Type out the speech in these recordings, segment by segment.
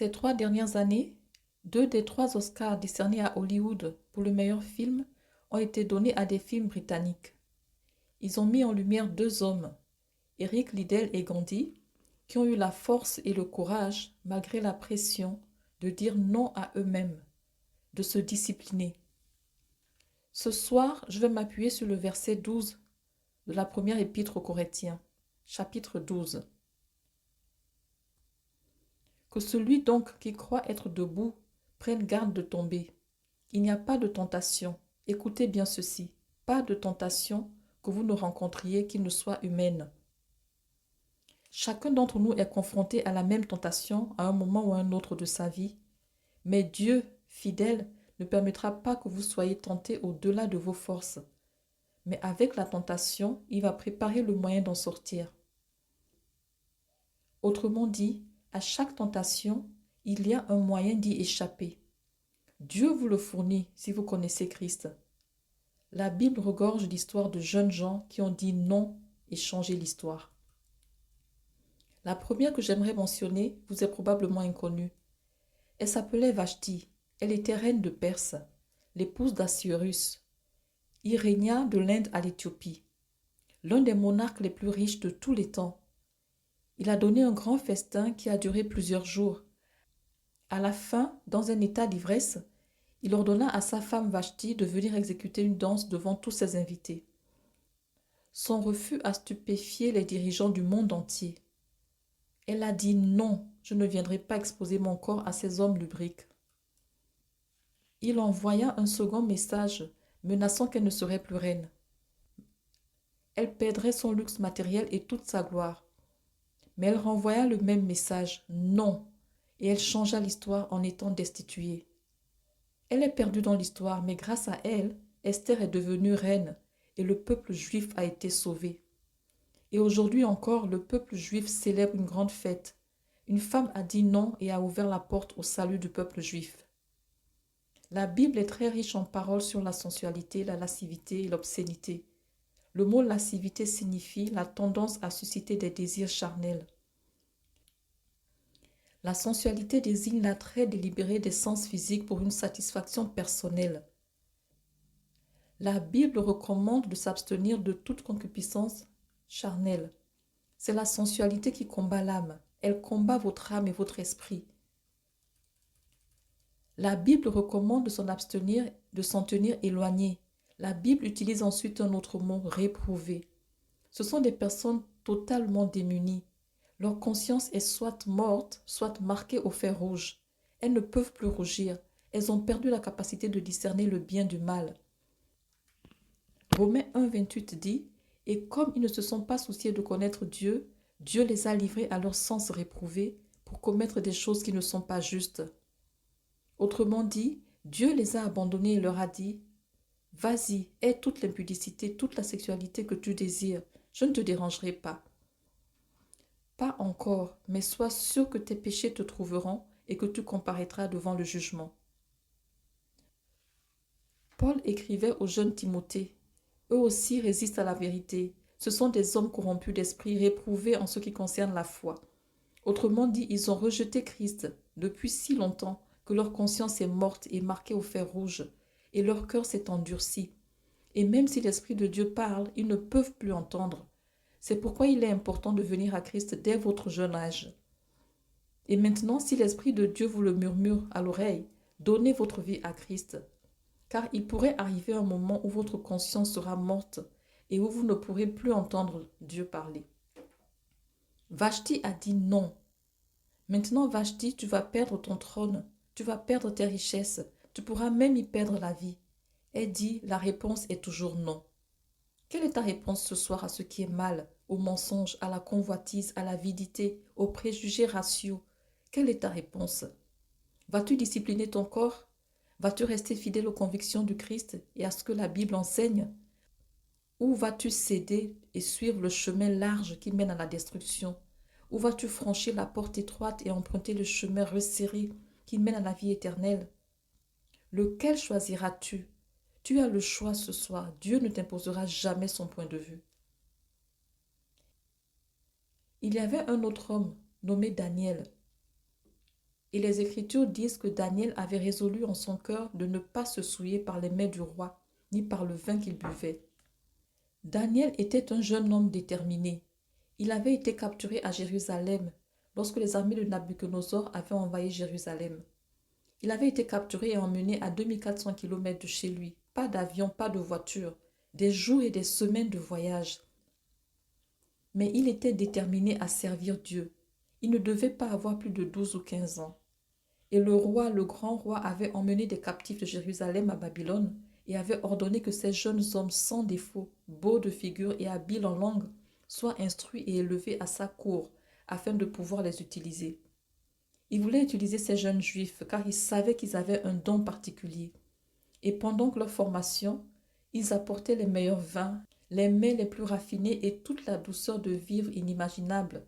Ces 3 dernières années, 2 des 3 Oscars décernés à Hollywood pour le meilleur film ont été donnés à des films britanniques. Ils ont mis en lumière 2 hommes, Eric Liddell et Gandhi, qui ont eu la force et le courage, malgré la pression, de dire non à eux-mêmes, de se discipliner. Ce soir, je vais m'appuyer sur le verset 12 de la première épître aux Corinthiens, chapitre 12. Que celui donc qui croit être debout prenne garde de tomber. Il n'y a pas de tentation, écoutez bien ceci, pas de tentation que vous ne rencontriez qui ne soit humaine. Chacun d'entre nous est confronté à la même tentation à un moment ou à un autre de sa vie, mais Dieu, fidèle, ne permettra pas que vous soyez tentés au-delà de vos forces. Mais avec la tentation, il va préparer le moyen d'en sortir. Autrement dit, à chaque tentation, il y a un moyen d'y échapper. Dieu vous le fournit si vous connaissez Christ. La Bible regorge d'histoires de jeunes gens qui ont dit non et changé l'histoire. La première que j'aimerais mentionner vous est probablement inconnue. Elle s'appelait Vashti. Elle était reine de Perse, l'épouse d'Assuérus. Il régna de l'Inde à l'Éthiopie, l'un des monarques les plus riches de tous les temps. Il a donné un grand festin qui a duré plusieurs jours. À la fin, dans un état d'ivresse, il ordonna à sa femme Vashti de venir exécuter une danse devant tous ses invités. Son refus a stupéfié les dirigeants du monde entier. Elle a dit non, je ne viendrai pas exposer mon corps à ces hommes lubriques. Il envoya un second message menaçant qu'elle ne serait plus reine. Elle perdrait son luxe matériel et toute sa gloire. Mais elle renvoya le même message, non, et elle changea l'histoire en étant destituée. Elle est perdue dans l'histoire, mais grâce à elle, Esther est devenue reine et le peuple juif a été sauvé. Et aujourd'hui encore, le peuple juif célèbre une grande fête. Une femme a dit non et a ouvert la porte au salut du peuple juif. La Bible est très riche en paroles sur la sensualité, la lascivité et l'obscénité. Le mot lascivité signifie la tendance à susciter des désirs charnels. La sensualité désigne l'attrait délibéré des sens physiques pour une satisfaction personnelle. La Bible recommande de s'abstenir de toute concupiscence charnelle. C'est la sensualité qui combat l'âme. Elle combat votre âme et votre esprit. La Bible recommande de s'en tenir éloigné. La Bible utilise ensuite un autre mot, réprouver. Ce sont des personnes totalement démunies. Leur conscience est soit morte, soit marquée au fer rouge. Elles ne peuvent plus rougir. Elles ont perdu la capacité de discerner le bien du mal. Romains 1,28 dit « Et comme ils ne se sont pas souciés de connaître Dieu, Dieu les a livrés à leur sens réprouvé pour commettre des choses qui ne sont pas justes. » Autrement dit, Dieu les a abandonnés et leur a dit « Vas-y, aie toute l'impudicité, toute la sexualité que tu désires, je ne te dérangerai pas. » Pas encore, mais sois sûr que tes péchés te trouveront et que tu comparaîtras devant le jugement. Paul écrivait au jeune Timothée. Eux aussi résistent à la vérité. Ce sont des hommes corrompus d'esprit, réprouvés en ce qui concerne la foi. Autrement dit, ils ont rejeté Christ depuis si longtemps que leur conscience est morte et marquée au fer rouge, et leur cœur s'est endurci. Et même si l'Esprit de Dieu parle, ils ne peuvent plus entendre. C'est pourquoi il est important de venir à Christ dès votre jeune âge. Et maintenant, si l'Esprit de Dieu vous le murmure à l'oreille, donnez votre vie à Christ. Car il pourrait arriver un moment où votre conscience sera morte et où vous ne pourrez plus entendre Dieu parler. Vashti a dit non. Maintenant, Vashti, tu vas perdre ton trône, tu vas perdre tes richesses, tu pourras même y perdre la vie. Elle dit, la réponse est toujours non. Quelle est ta réponse ce soir à ce qui est mal, au mensonge, à la convoitise, à l'avidité, aux préjugés raciaux? Quelle est ta réponse? Vas-tu discipliner ton corps? Vas-tu rester fidèle aux convictions du Christ et à ce que la Bible enseigne? Ou vas-tu céder et suivre le chemin large qui mène à la destruction? Ou vas-tu franchir la porte étroite et emprunter le chemin resserré qui mène à la vie éternelle? Lequel choisiras-tu? Tu as le choix ce soir. Dieu ne t'imposera jamais son point de vue. Il y avait un autre homme nommé Daniel. Et les Écritures disent que Daniel avait résolu en son cœur de ne pas se souiller par les mets du roi, ni par le vin qu'il buvait. Daniel était un jeune homme déterminé. Il avait été capturé à Jérusalem lorsque les armées de Nabuchodonosor avaient envahi Jérusalem. Il avait été capturé et emmené à 2400 km de chez lui. Pas d'avion, pas de voiture, des jours et des semaines de voyage. Mais il était déterminé à servir Dieu. Il ne devait pas avoir plus de 12 ou 15 ans. Et le roi, le grand roi, avait emmené des captifs de Jérusalem à Babylone et avait ordonné que ces jeunes hommes sans défaut, beaux de figure et habiles en langue, soient instruits et élevés à sa cour afin de pouvoir les utiliser. Il voulait utiliser ces jeunes juifs car il savait qu'ils avaient un don particulier. Et pendant que leur formation, ils apportaient les meilleurs vins, les mets les plus raffinés et toute la douceur de vivre inimaginable.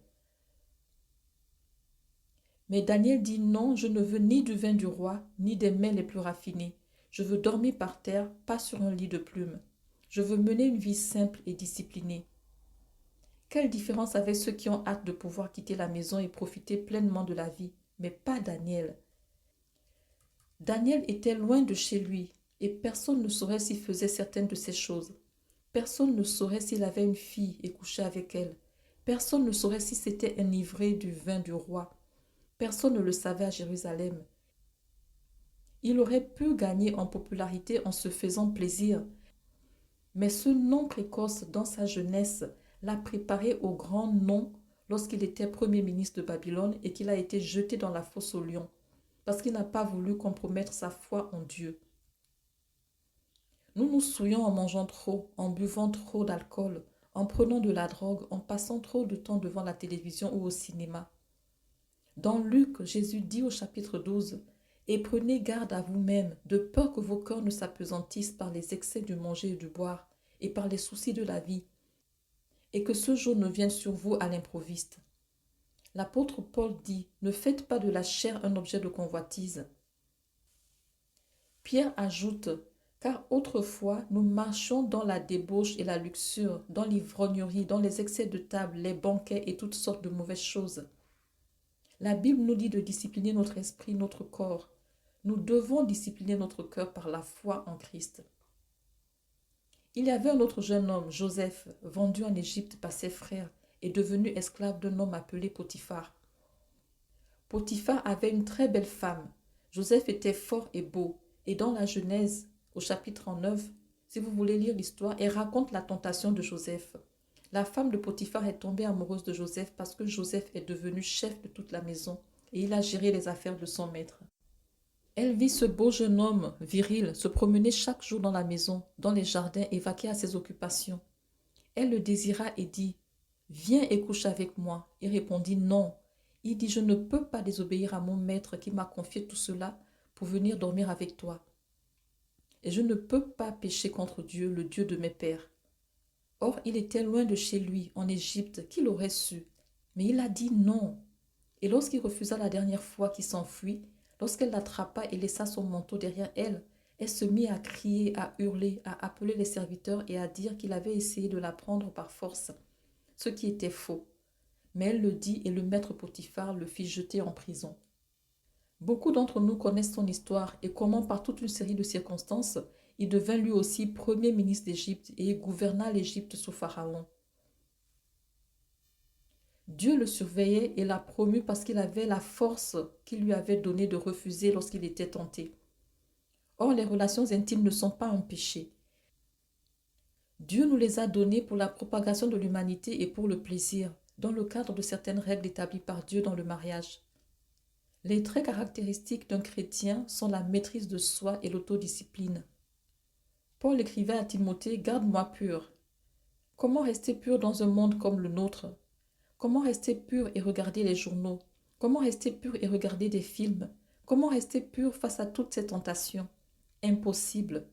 Mais Daniel dit non, je ne veux ni du vin du roi, ni des mets les plus raffinés. Je veux dormir par terre, pas sur un lit de plumes. Je veux mener une vie simple et disciplinée. Quelle différence avec ceux qui ont hâte de pouvoir quitter la maison et profiter pleinement de la vie, mais pas Daniel. Daniel était loin de chez lui et personne ne saurait s'il faisait certaines de ces choses. Personne ne saurait s'il avait une fille et couchait avec elle. Personne ne saurait si c'était enivré du vin du roi. Personne ne le savait à Jérusalem. Il aurait pu gagner en popularité en se faisant plaisir. Mais ce nom précoce dans sa jeunesse l'a préparé au grand nom lorsqu'il était premier ministre de Babylone et qu'il a été jeté dans la fosse aux lions, parce qu'il n'a pas voulu compromettre sa foi en Dieu. Nous nous souillons en mangeant trop, en buvant trop d'alcool, en prenant de la drogue, en passant trop de temps devant la télévision ou au cinéma. Dans Luc, Jésus dit au chapitre 12, « Et prenez garde à vous-même, de peur que vos cœurs ne s'apesantissent par les excès du manger et du boire, et par les soucis de la vie, et que ce jour ne vienne sur vous à l'improviste. » L'apôtre Paul dit, « Ne faites pas de la chair un objet de convoitise. » Pierre ajoute, « Car autrefois nous marchions dans la débauche et la luxure, dans l'ivrognerie, dans les excès de table, les banquets et toutes sortes de mauvaises choses. » La Bible nous dit de discipliner notre esprit, notre corps. Nous devons discipliner notre cœur par la foi en Christ. Il y avait un autre jeune homme, Joseph, vendu en Égypte par ses frères et devenu esclave d'un homme appelé Potiphar. Potiphar avait une très belle femme. Joseph était fort et beau. Et dans la Genèse, au chapitre 39, si vous voulez lire l'histoire, elle raconte la tentation de Joseph. La femme de Potiphar est tombée amoureuse de Joseph parce que Joseph est devenu chef de toute la maison et il a géré les affaires de son maître. Elle vit ce beau jeune homme viril se promener chaque jour dans la maison, dans les jardins et vaquer à ses occupations. Elle le désira et dit, « Viens et couche avec moi. » Il répondit, « Non. » Il dit, « Je ne peux pas désobéir à mon maître qui m'a confié tout cela pour venir dormir avec toi. Et je ne peux pas pécher contre Dieu, le Dieu de mes pères. » Or, il était loin de chez lui, en Égypte, qu'il aurait su. Mais il a dit non. Et lorsqu'il refusa la dernière fois qu'il s'enfuit, lorsqu'elle l'attrapa et laissa son manteau derrière elle, elle se mit à crier, à hurler, à appeler les serviteurs et à dire qu'il avait essayé de la prendre par force, ce qui était faux. Mais elle le dit et le maître Potiphar le fit jeter en prison. Beaucoup d'entre nous connaissent son histoire et comment par toute une série de circonstances, il devint lui aussi premier ministre d'Égypte et il gouverna l'Égypte sous Pharaon. Dieu le surveillait et l'a promu parce qu'il avait la force qu'il lui avait donnée de refuser lorsqu'il était tenté. Or, les relations intimes ne sont pas un péché. Dieu nous les a données pour la propagation de l'humanité et pour le plaisir, dans le cadre de certaines règles établies par Dieu dans le mariage. Les traits caractéristiques d'un chrétien sont la maîtrise de soi et l'autodiscipline. Paul écrivait à Timothée, « Garde-moi pur. » Comment rester pur dans un monde comme le nôtre? Comment rester pur et regarder les journaux? Comment rester pur et regarder des films? Comment rester pur face à toutes ces tentations? Impossible.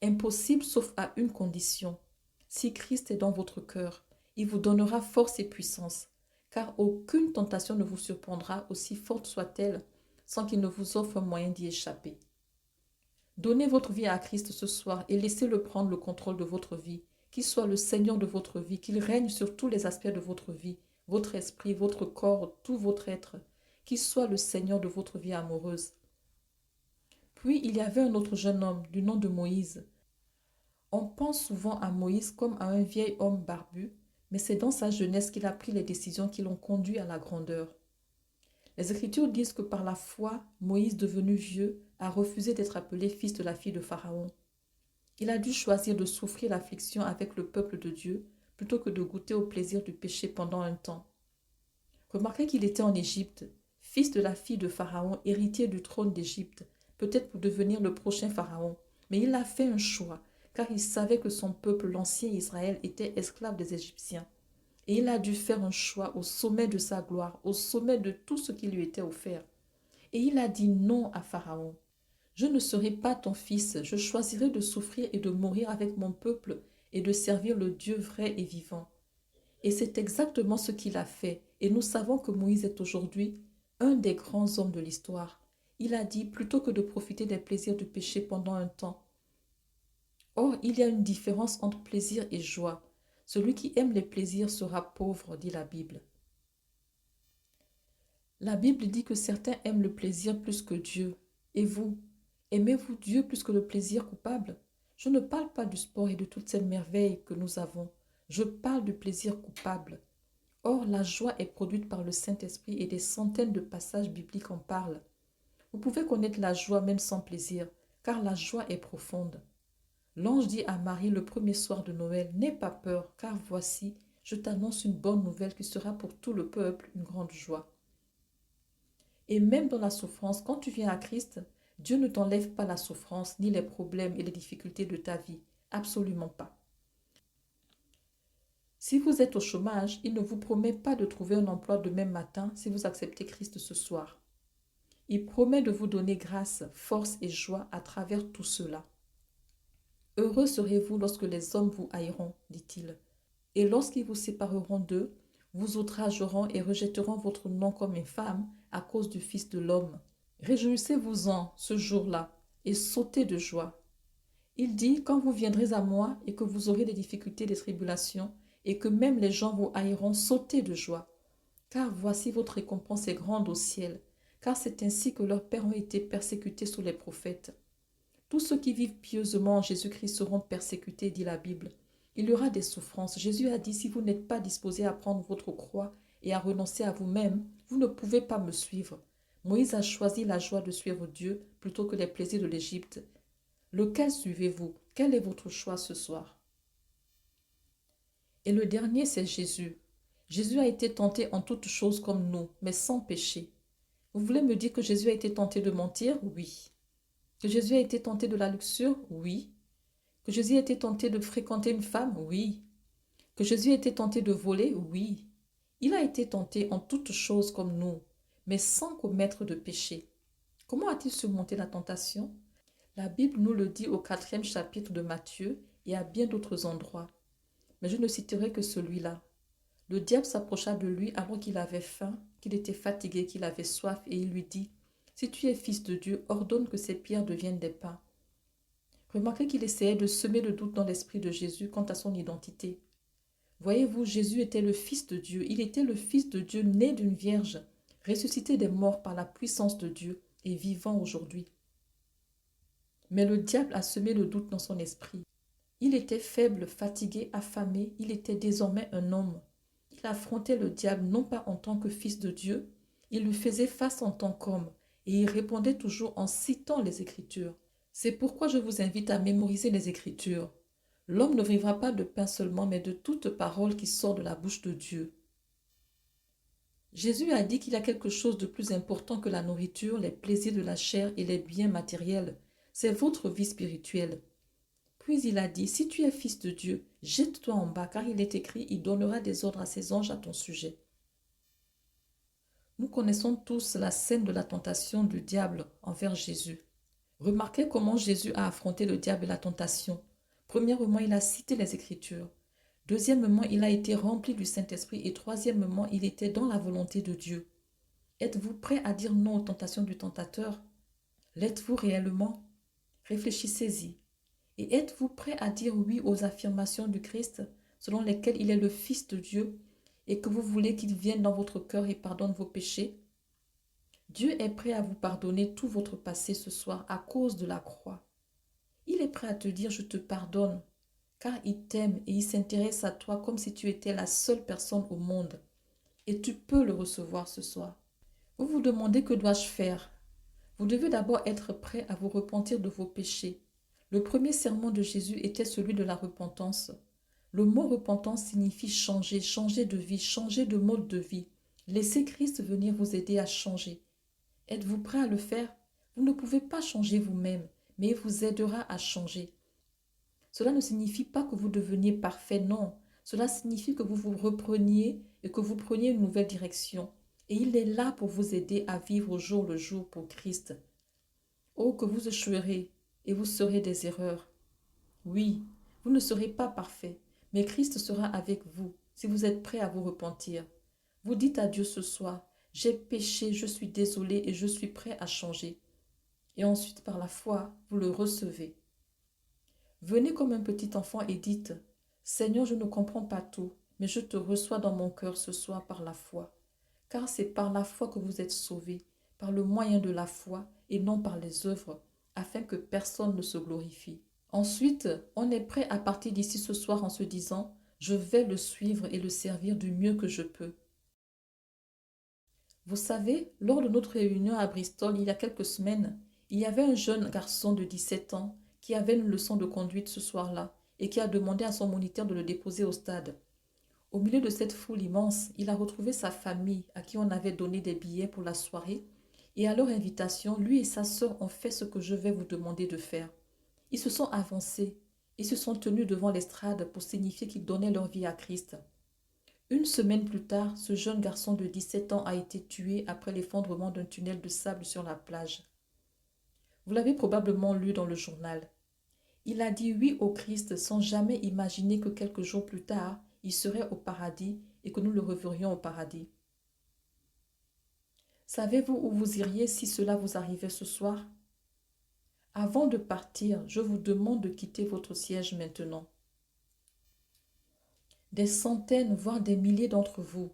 Impossible sauf à une condition. Si Christ est dans votre cœur, il vous donnera force et puissance, car aucune tentation ne vous surprendra, aussi forte soit-elle, sans qu'il ne vous offre un moyen d'y échapper. Donnez votre vie à Christ ce soir et laissez-le prendre le contrôle de votre vie, qu'il soit le Seigneur de votre vie, qu'il règne sur tous les aspects de votre vie, votre esprit, votre corps, tout votre être, qu'il soit le Seigneur de votre vie amoureuse. Puis il y avait un autre jeune homme du nom de Moïse. On pense souvent à Moïse comme à un vieil homme barbu, mais c'est dans sa jeunesse qu'il a pris les décisions qui l'ont conduit à la grandeur. Les Écritures disent que par la foi, Moïse, devenu vieux, a refusé d'être appelé fils de la fille de Pharaon. Il a dû choisir de souffrir l'affliction avec le peuple de Dieu plutôt que de goûter au plaisir du péché pendant un temps. Remarquez qu'il était en Égypte, fils de la fille de Pharaon, héritier du trône d'Égypte, peut-être pour devenir le prochain Pharaon. Mais il a fait un choix, car il savait que son peuple, l'ancien Israël, était esclave des Égyptiens. Et il a dû faire un choix au sommet de sa gloire, au sommet de tout ce qui lui était offert. Et il a dit non à Pharaon. Je ne serai pas ton fils, je choisirai de souffrir et de mourir avec mon peuple et de servir le Dieu vrai et vivant. Et c'est exactement ce qu'il a fait. Et nous savons que Moïse est aujourd'hui un des grands hommes de l'histoire. Il a dit, plutôt que de profiter des plaisirs du péché pendant un temps. Or, il y a une différence entre plaisir et joie. Celui qui aime les plaisirs sera pauvre, dit la Bible. La Bible dit que certains aiment le plaisir plus que Dieu. Et vous, aimez-vous Dieu plus que le plaisir coupable? Je ne parle pas du sport et de toutes ces merveilles que nous avons. Je parle du plaisir coupable. Or, la joie est produite par le Saint-Esprit et des centaines de passages bibliques en parlent. Vous pouvez connaître la joie même sans plaisir, car la joie est profonde. L'ange dit à Marie le premier soir de Noël, « N'aie pas peur, car voici, je t'annonce une bonne nouvelle qui sera pour tout le peuple une grande joie. » Et même dans la souffrance, quand tu viens à Christ, Dieu ne t'enlève pas la souffrance, ni les problèmes et les difficultés de ta vie. Absolument pas. Si vous êtes au chômage, il ne vous promet pas de trouver un emploi demain matin si vous acceptez Christ ce soir. Il promet de vous donner grâce, force et joie à travers tout cela. Heureux serez-vous lorsque les hommes vous haïront, dit-il. Et lorsqu'ils vous sépareront d'eux, vous outrageront et rejetteront votre nom comme infâme à cause du Fils de l'homme. Réjouissez-vous-en ce jour-là et sautez de joie. Il dit, quand vous viendrez à moi et que vous aurez des difficultés, des tribulations, et que même les gens vous haïront, sautez de joie. Car voici votre récompense est grande au ciel, car c'est ainsi que leurs pères ont été persécutés sous les prophètes. Tous ceux qui vivent pieusement en Jésus-Christ seront persécutés, dit la Bible. Il y aura des souffrances. Jésus a dit, si vous n'êtes pas disposés à prendre votre croix et à renoncer à vous-même, vous ne pouvez pas me suivre. Moïse a choisi la joie de suivre Dieu plutôt que les plaisirs de l'Égypte. Lequel suivez-vous? Quel est votre choix ce soir? Et le dernier, c'est Jésus. Jésus a été tenté en toutes choses comme nous, mais sans péché. Vous voulez me dire que Jésus a été tenté de mentir? Oui. Que Jésus a été tenté de la luxure? Oui. Que Jésus a été tenté de fréquenter une femme? Oui. Que Jésus a été tenté de voler? Oui. Il a été tenté en toutes choses comme nous, mais sans commettre de péché. Comment a-t-il surmonté la tentation? La Bible nous le dit au 4e chapitre de Matthieu et à bien d'autres endroits. Mais je ne citerai que celui-là. Le diable s'approcha de lui alors qu'il avait faim, qu'il était fatigué, qu'il avait soif, et il lui dit, « Si tu es fils de Dieu, ordonne que ces pierres deviennent des pains. » Remarquez qu'il essayait de semer le doute dans l'esprit de Jésus quant à son identité. Voyez-vous, Jésus était le Fils de Dieu. Il était le Fils de Dieu né d'une vierge, ressuscité des morts par la puissance de Dieu et vivant aujourd'hui. Mais le diable a semé le doute dans son esprit. Il était faible, fatigué, affamé. Il était désormais un homme. Il affrontait le diable non pas en tant que Fils de Dieu, il lui faisait face en tant qu'homme et il répondait toujours en citant les Écritures. C'est pourquoi je vous invite à mémoriser les Écritures. L'homme ne vivra pas de pain seulement, mais de toute parole qui sort de la bouche de Dieu. Jésus a dit qu'il y a quelque chose de plus important que la nourriture, les plaisirs de la chair et les biens matériels. C'est votre vie spirituelle. Puis il a dit, si tu es fils de Dieu, jette-toi en bas, car il est écrit, il donnera des ordres à ses anges à ton sujet. Nous connaissons tous la scène de la tentation du diable envers Jésus. Remarquez comment Jésus a affronté le diable et la tentation. Premièrement, il a cité les Écritures. Deuxièmement, il a été rempli du Saint-Esprit. Et troisièmement, il était dans la volonté de Dieu. Êtes-vous prêt à dire non aux tentations du tentateur? L'êtes-vous réellement? Réfléchissez-y. Et êtes-vous prêt à dire oui aux affirmations du Christ selon lesquelles il est le Fils de Dieu et que vous voulez qu'il vienne dans votre cœur et pardonne vos péchés? Dieu est prêt à vous pardonner tout votre passé ce soir à cause de la croix. Il est prêt à te dire je te pardonne, car il t'aime et il s'intéresse à toi comme si tu étais la seule personne au monde. Et tu peux le recevoir ce soir. Vous vous demandez que dois-je faire? Vous devez d'abord être prêt à vous repentir de vos péchés. Le premier sermon de Jésus était celui de la repentance. Le mot repentance signifie changer, changer de vie, changer de mode de vie. Laissez Christ venir vous aider à changer. Êtes-vous prêt à le faire? Vous ne pouvez pas changer vous-même, mais il vous aidera à changer. Cela ne signifie pas que vous deveniez parfait, non. Cela signifie que vous vous repreniez et que vous preniez une nouvelle direction. Et il est là pour vous aider à vivre au jour le jour pour Christ. Oh, que vous échouerez et vous serez des erreurs. Oui, vous ne serez pas parfait, mais Christ sera avec vous si vous êtes prêt à vous repentir. Vous dites à Dieu ce soir, j'ai péché, je suis désolé et je suis prêt à changer. Et ensuite, par la foi, vous le recevez. Venez comme un petit enfant et dites, Seigneur, je ne comprends pas tout, mais je te reçois dans mon cœur ce soir par la foi. Car c'est par la foi que vous êtes sauvés, par le moyen de la foi et non par les œuvres, afin que personne ne se glorifie. Ensuite, on est prêt à partir d'ici ce soir en se disant, je vais le suivre et le servir du mieux que je peux. Vous savez, lors de notre réunion à Bristol il y a quelques semaines, il y avait un jeune garçon de 17 ans qui avait une leçon de conduite ce soir-là et qui a demandé à son moniteur de le déposer au stade. Au milieu de cette foule immense, il a retrouvé sa famille à qui on avait donné des billets pour la soirée et à leur invitation, lui et sa sœur ont fait ce que je vais vous demander de faire. Ils se sont avancés et se sont tenus devant l'estrade pour signifier qu'ils donnaient leur vie à Christ. Une semaine plus tard, ce jeune garçon de 17 ans a été tué après l'effondrement d'un tunnel de sable sur la plage. Vous l'avez probablement lu dans le journal. Il a dit oui au Christ sans jamais imaginer que quelques jours plus tard, il serait au paradis et que nous le reverrions au paradis. Savez-vous où vous iriez si cela vous arrivait ce soir? Avant de partir, je vous demande de quitter votre siège maintenant. Des centaines, voire des milliers d'entre vous,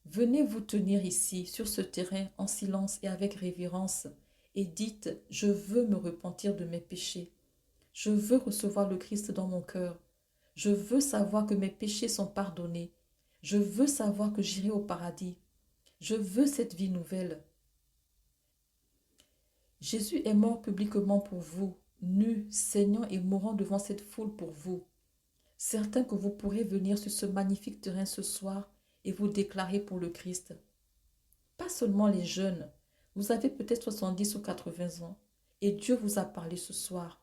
venez vous tenir ici, sur ce terrain, en silence et avec révérence, et dites, je veux me repentir de mes péchés. Je veux recevoir le Christ dans mon cœur. Je veux savoir que mes péchés sont pardonnés. Je veux savoir que j'irai au paradis. Je veux cette vie nouvelle. Jésus est mort publiquement pour vous, nu, saignant et mourant devant cette foule pour vous. Certain que vous pourrez venir sur ce magnifique terrain ce soir et vous déclarer pour le Christ. Pas seulement les jeunes, vous avez peut-être 70 ou 80 ans et Dieu vous a parlé ce soir.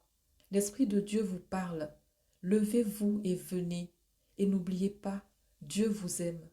L'Esprit de Dieu vous parle. Levez-vous et venez. Et n'oubliez pas, Dieu vous aime.